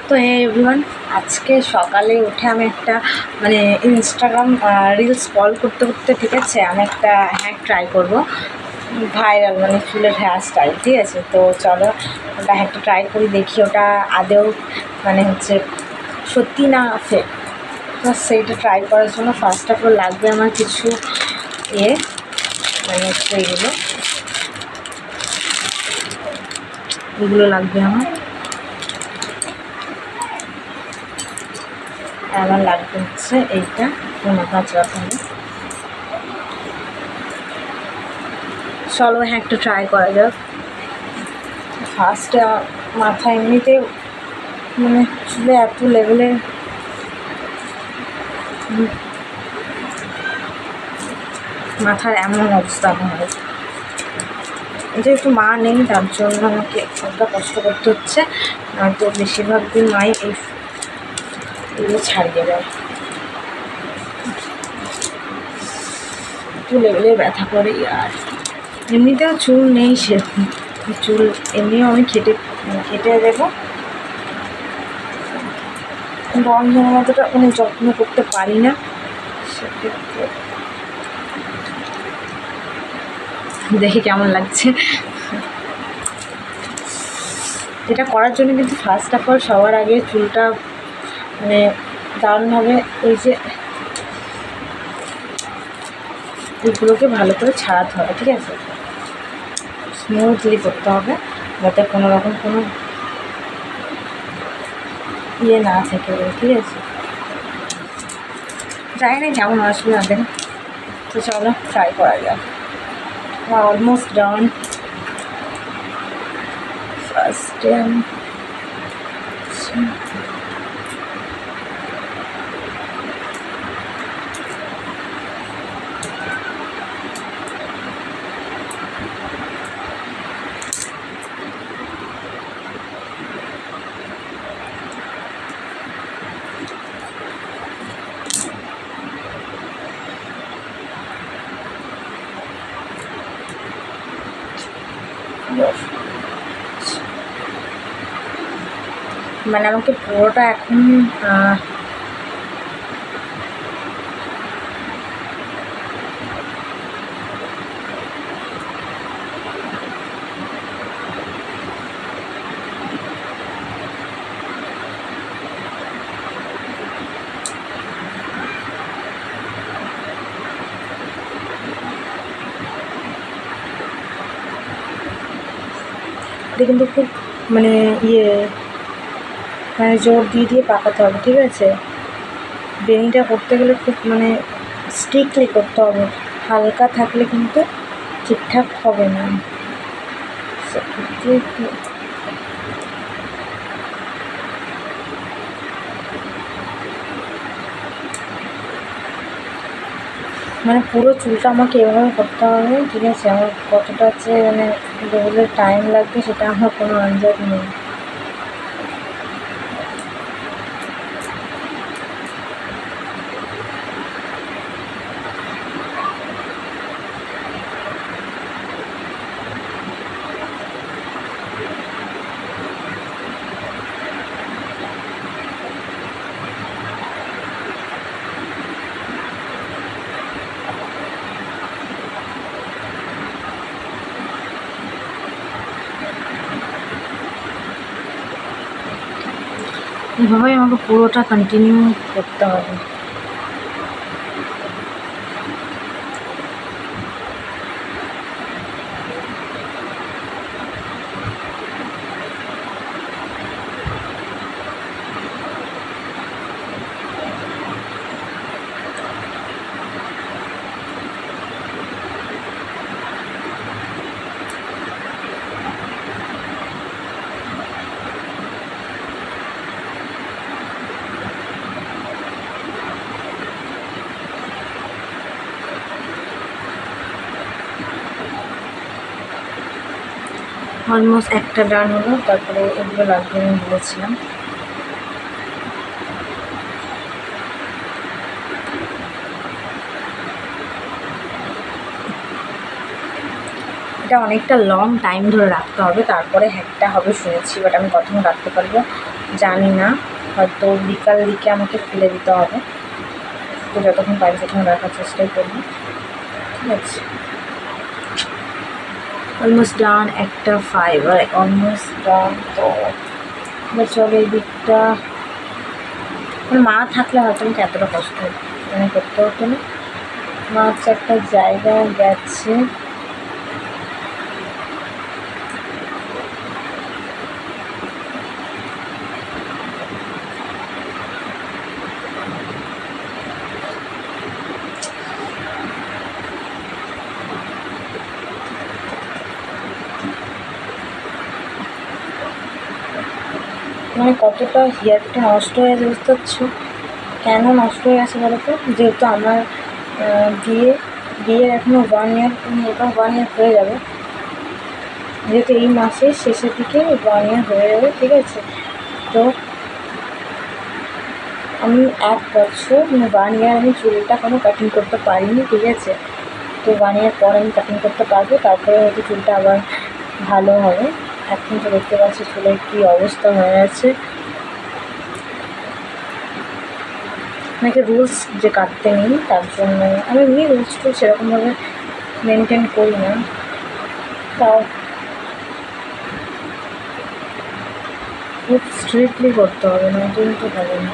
তো এভরিওয়ান, আজকে সকালে উঠে আমি একটা ইনস্টাগ্রাম রিলস স্ক্রল করতে করতে, ঠিক আছে, আমি একটা হ্যাক ট্রাই করব, ভাইরাল চুলের হেয়ার স্টাইল। ঠিক আছে, তো চলো ওটা হ্যাকটা ট্রাই করি, দেখি ওটা আদেও হচ্ছে সত্যি না ফেক। তো সেইটা ট্রাই করার জন্য ফার্স্ট অফ অল লাগবে আমার কিছু হচ্ছে এগুলো লাগবে আমার লাগবে হচ্ছে এইটা, কোনো কাজ রাখবে। চলো হ্যাঁ, একটু ট্রাই করা যাক। ফার্স্টে মাথা এমনিতে চুলে এত লেভেলের মাথার এমন অবস্থা হয়, যেহেতু মা নেই তার জন্য আমাকে একটা কষ্ট করতে হচ্ছে, তো বেশিরভাগ দিন মাই এগুলো ছাড়িয়ে দেয়, একটু লেভেলে ব্যথা করে। আর এমনিতেও চুল নেই সেরকম, চুল এমনিও আমি কেটে দেবো, গরম মতোটা যত্ন করতে পারি না, সেক্ষেত্রে দেখি কেমন লাগছে। এটা করার জন্য কিন্তু ফার্স্ট অফ অল সবার আগে চুলটা দারুণভাবে এগুলোকে ভালো করে ছাড়াতে হবে। ঠিক আছে, স্মুথলি করতে হবে যাতে কোনো রকম কোনো না থাকে। ঠিক আছে, জানি না কেমন আসবে আমাদের, তো চলো ট্রাই করা যাক। Almost done. ফার্স্টে আমি আমাকে পুরোটা এখন এটা কিন্তু খুব জোর দিয়ে পাকাতে হবে। ঠিক আছে, বেনিটা করতে গেলে খুব স্ট্রিক্টলি করতে হবে, হালকা থাকলে কিন্তু ঠিকঠাক হবে না। পুরো চুলটা আমাকে এভাবে করতে হবে। ঠিক আছে, আমার কতটা হচ্ছে লেভেলের টাইম লাগবে সেটা আমার কোনো আন্দাজ নেই। এভাবেই আমাকে পুরোটা কন্টিনিউ করতে হবে। অলমোস্ট একটা ডান হলো, তারপরে এগুলো লাগবে আমি বলেছিলাম। এটা অনেকটা লং টাইম ধরে রাখতে হবে, তারপরে হ্যাকটা হবে শুনেছি, বাট আমি কতক্ষণ রাখতে পারবো জানি না, হয়তো বিকাল দিকে আমাকে খুলে দিতে হবে। তো যতক্ষণ পারি ততক্ষণ রাখার চেষ্টাই করবো, ঠিক আছে। Almost done, 1:05 almost done. তো চলো এই দিকটা, মানে মা থাকলে হয়তো আমাকে এতটা কষ্ট মানে করতে হতো না। মা হচ্ছে একটা জায়গায় গেছে, মানে কতটা হেয়ারটা নষ্ট হয়ে গেছে বুঝতে পারছো? কেন নষ্ট হয়ে গেছে বলো তো? যেহেতু আমার বিয়ের এখনও 1 ইয়ার, এবার 1 ইয়ার হয়ে যাবে, যেহেতু এই মাসের শেষের দিকে 1 ইয়ার হয়ে যাবে, ঠিক আছে। তো আমি 1 বছর মানে 1 ইয়ার আমি চুলটা কোনো কাটিং করতে পারিনি, ঠিক আছে। তো 1 ইয়ার পর আমি কাটিং করতে পারবো, তারপরে হয়তো চুলটা আবার ভালো হবে। এখন তো দেখতে পাচ্ছি চুলের কী অবস্থা হয়ে আছে। অনেকে রুলস যে কাটতে নেই, তার জন্য আমি এমনি রুলস টুলস সেরকমভাবে মেনটেন করি না, তাও খুব স্ট্রিক্টলি করতে হবে, না কিন্তু হবে না।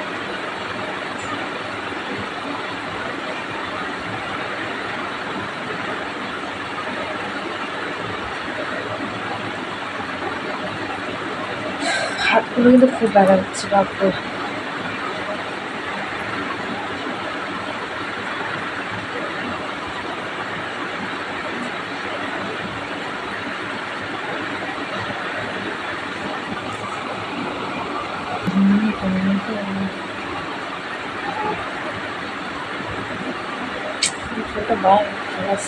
হাতগুলো কিন্তু খুব ব্যথা হচ্ছে, বাপরে। ছোটো ভাই ব্যাস।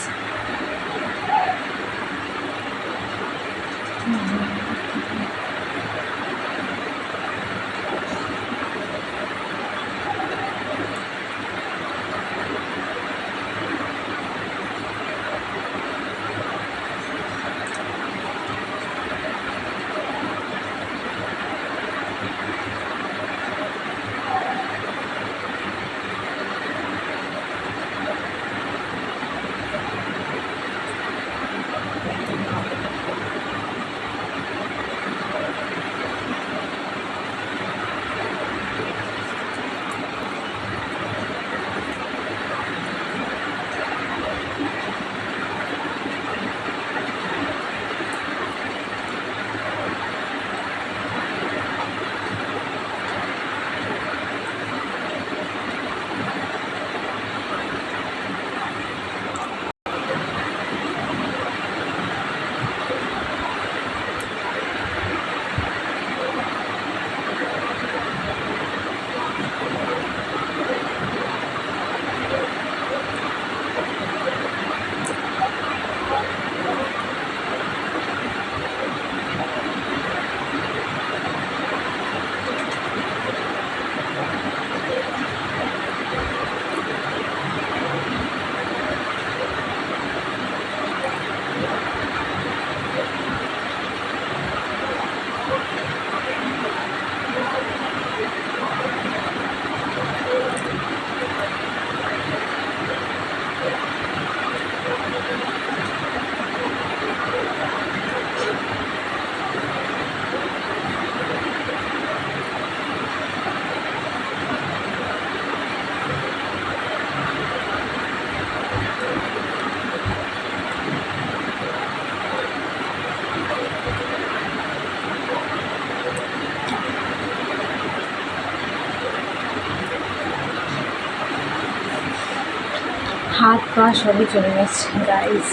হাত পা সবই চলে গেছে গাইস।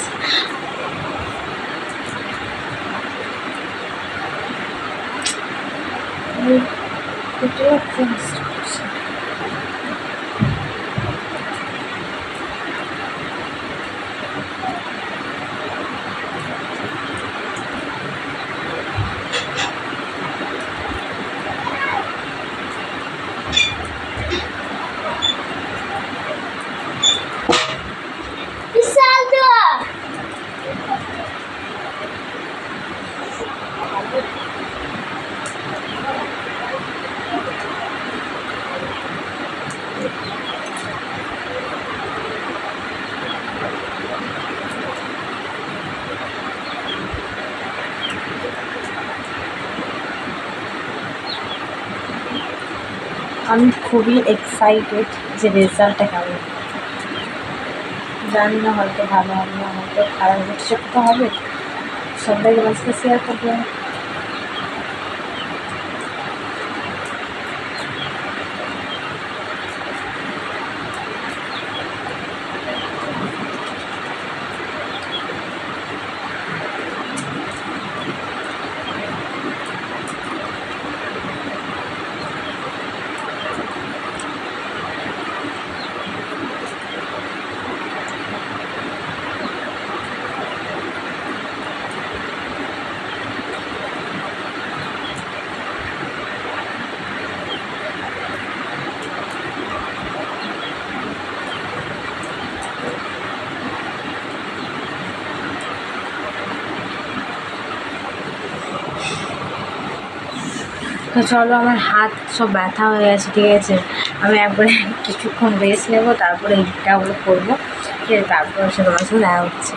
আমি খুবই এক্সাইটেড যে রেজাল্টটা কেমন। জানি না, হয়তো ভালো হবে না, হয়তো খারাপ হচ্ছে, তো হবে, সবাই তোমার সাথে শেয়ার করবো। তো চলো, আমার হাত সব ব্যথা হয়ে গেছে, ঠিক আছে, আমি একবারে কিছুক্ষণ রেস্ট নেবো, তারপরে এইটাগুলো করবো, ঠিক আছে, তারপর সে তোমার সাথে দেখা হচ্ছে।